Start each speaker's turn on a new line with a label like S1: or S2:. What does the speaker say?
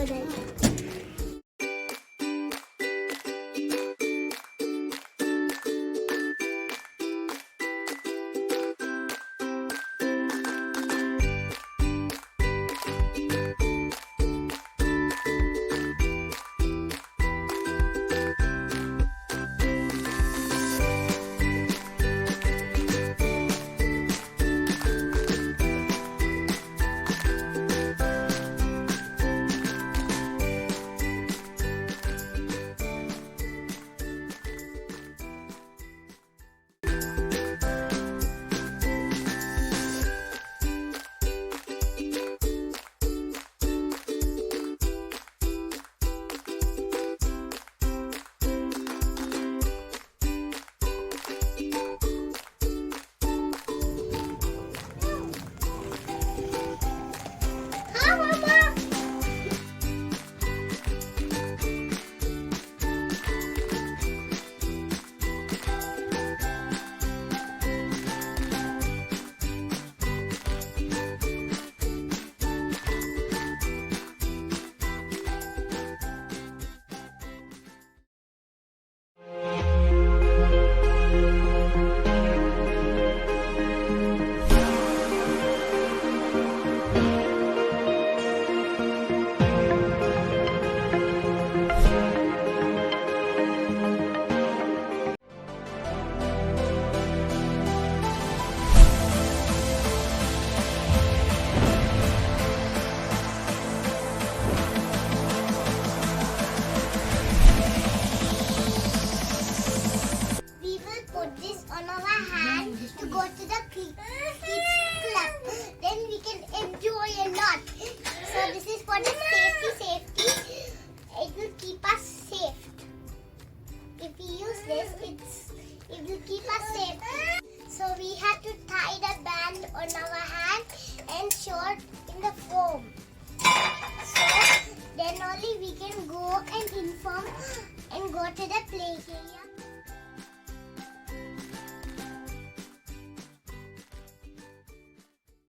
S1: Alright. On our hand to go to the kids club. Then we can enjoy a lot. So this is for the safety. It will keep us safe. If we use this, it will keep us safe. So we have to tie the band on our hand and short in the foam. So then only we can go and inform and go to the play area.